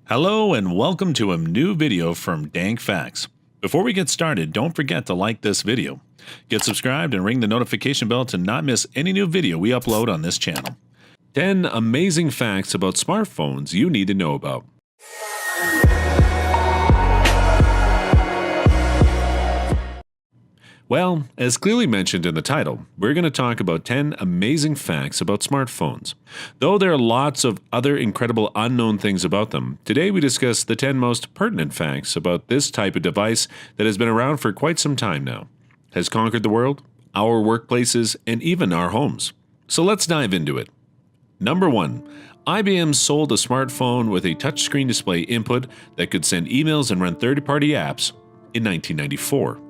Hello and welcome to a new video from DankFacts. Before we get started, don't forget to like this video. Get subscribed and ring the notification bell to not miss any new video we upload on this channel. 10 amazing facts about smartphones you need to know about. Well, as clearly mentioned in the title, we're going to talk about 10 amazing facts about smartphones. Though there are lots of other incredible unknown things about them, today we discuss the 10 most pertinent facts about this type of device that has been around for quite some time now, has conquered the world, our workplaces, and even our homes. So let's dive into it. Number 1. IBM sold a smartphone with a touchscreen display input that could send emails and run third-party apps in 1994.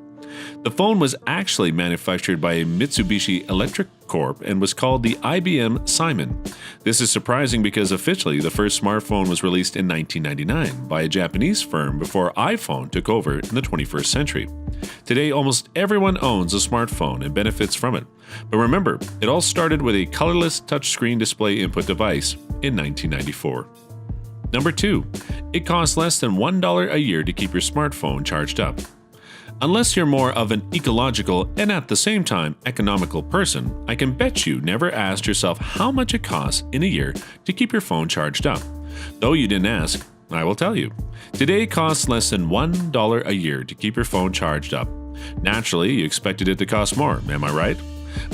The phone was actually manufactured by Mitsubishi Electric Corp and was called the IBM Simon. This is surprising because officially the first smartphone was released in 1999 by a Japanese firm before iPhone took over in the 21st century. Today, almost everyone owns a smartphone and benefits from it. But remember, it all started with a colorless touchscreen display input device in 1994. Number 2. It costs less than $1 a year to keep your smartphone charged up. Unless you're more of an ecological and at the same time economical person, I can bet you never asked yourself how much it costs in a year to keep your phone charged up. Though you didn't ask, I will tell you. Today it costs less than $1 a year to keep your phone charged up. Naturally, you expected it to cost more, am I right?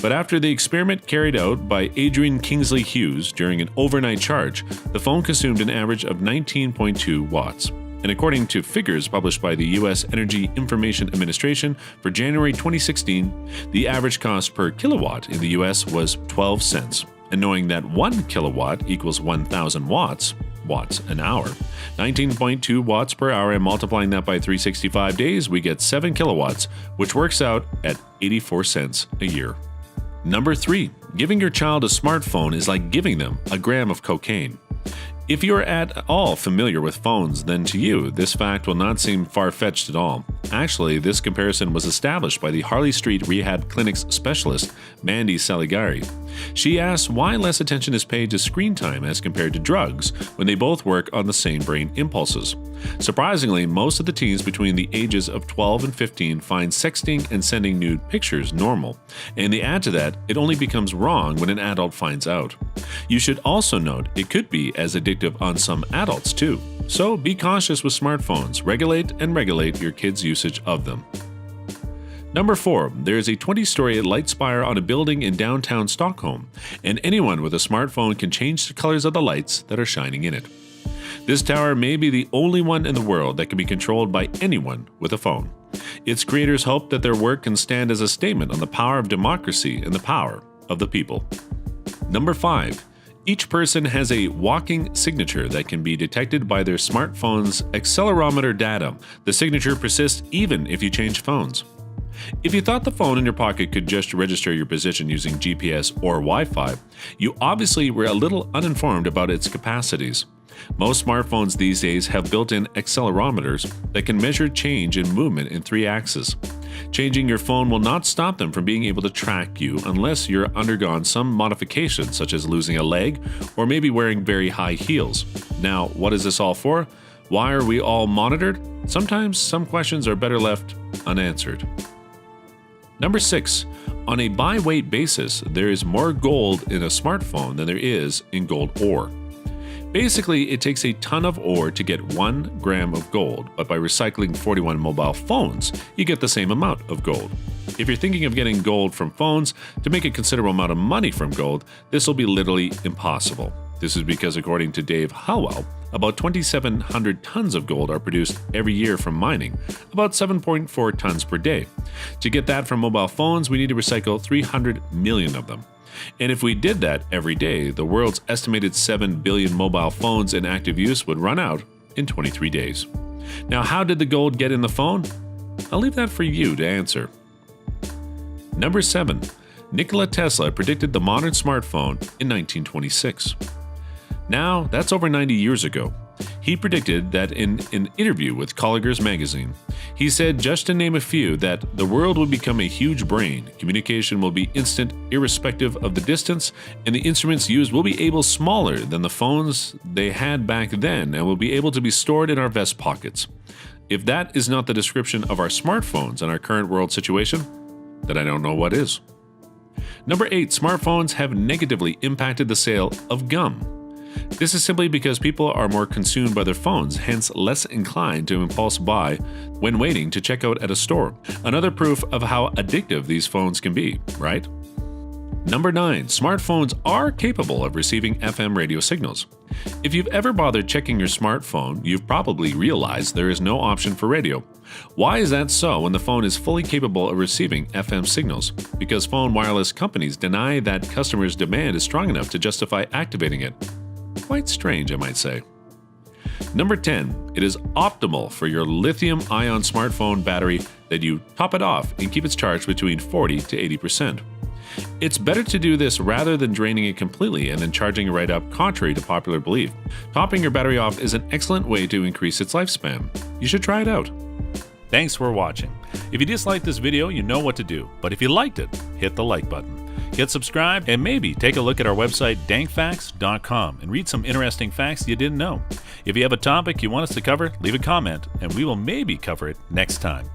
But after the experiment carried out by Adrian Kingsley Hughes during an overnight charge, the phone consumed an average of 19.2 watts. And according to figures published by the U.S. Energy Information Administration for January 2016, the average cost per kilowatt in the U.S. was 12 cents. And knowing that 1 kilowatt equals 1,000 watts an hour, 19.2 watts per hour, and multiplying that by 365 days, we get 7 kilowatts, which works out at 84 cents a year. Number 3. Giving your child a smartphone is like giving them a gram of cocaine. If you are at all familiar with phones, then to you, this fact will not seem far-fetched at all. Actually, this comparison was established by the Harley Street Rehab Clinic's specialist, Mandy Saligari. She asks why less attention is paid to screen time as compared to drugs when they both work on the same brain impulses. Surprisingly, most of the teens between the ages of 12 and 15 find sexting and sending nude pictures normal, and they add to that, it only becomes wrong when an adult finds out. You should also note it could be as addictive on some adults too. So be cautious with smartphones. Regulate your kids' usage of them. Number 4. There is a 20-story light spire on a building in downtown Stockholm, and anyone with a smartphone can change the colors of the lights that are shining in it. This tower may be the only one in the world that can be controlled by anyone with a phone. Its creators hope that their work can stand as a statement on the power of democracy and the power of the people. Number 5. Each person has a walking signature that can be detected by their smartphone's accelerometer data. The signature persists even if you change phones. If you thought the phone in your pocket could just register your position using GPS or Wi-Fi, you obviously were a little uninformed about its capacities. Most smartphones these days have built-in accelerometers that can measure change in movement in 3 axes. Changing your phone will not stop them from being able to track you unless you're undergone some modification such as losing a leg or maybe wearing very high heels. Now, what is this all for? Why are we all monitored? Sometimes some questions are better left unanswered. Number 6. On a by-weight basis, there is more gold in a smartphone than there is in gold ore. Basically, it takes a ton of ore to get 1 gram of gold, but by recycling 41 mobile phones, you get the same amount of gold. If you're thinking of getting gold from phones to make a considerable amount of money from gold, this will be literally impossible. This is because, according to Dave Howell, about 2,700 tons of gold are produced every year from mining, about 7.4 tons per day. To get that from mobile phones, we need to recycle 300 million of them. And if we did that every day, the world's estimated 7 billion mobile phones in active use would run out in 23 days. Now, how did the gold get in the phone? I'll leave that for you to answer. Number 7. Nikola Tesla predicted the modern smartphone in 1926. Now, that's over 90 years ago. He predicted that in an interview with Colliers magazine. He said, just to name a few, that the world will become a huge brain, communication will be instant irrespective of the distance, and the instruments used will be able smaller than the phones they had back then and will be able to be stored in our vest pockets. If that is not the description of our smartphones and our current world situation, then I don't know what is. Number 8, smartphones have negatively impacted the sale of gum. This is simply because people are more consumed by their phones, hence less inclined to impulse buy when waiting to check out at a store. Another proof of how addictive these phones can be, right? Number 9, smartphones are capable of receiving FM radio signals. If you've ever bothered checking your smartphone, you've probably realized there is no option for radio. Why is that so when the phone is fully capable of receiving FM signals? Because phone wireless companies deny that customers' demand is strong enough to justify activating it. Quite strange, I might say. Number 10, it is optimal for your lithium-ion smartphone battery that you top it off and keep it charged between 40 to 80%. It's better to do this rather than draining it completely and then charging it right up, contrary to popular belief. Topping your battery off is an excellent way to increase its lifespan. You should try it out. Thanks for watching. If you disliked this video, you know what to do. But if you liked it, hit the like button. Get subscribed and maybe take a look at our website DankFacts.com and read some interesting facts you didn't know. If you have a topic you want us to cover, leave a comment and we will maybe cover it next time.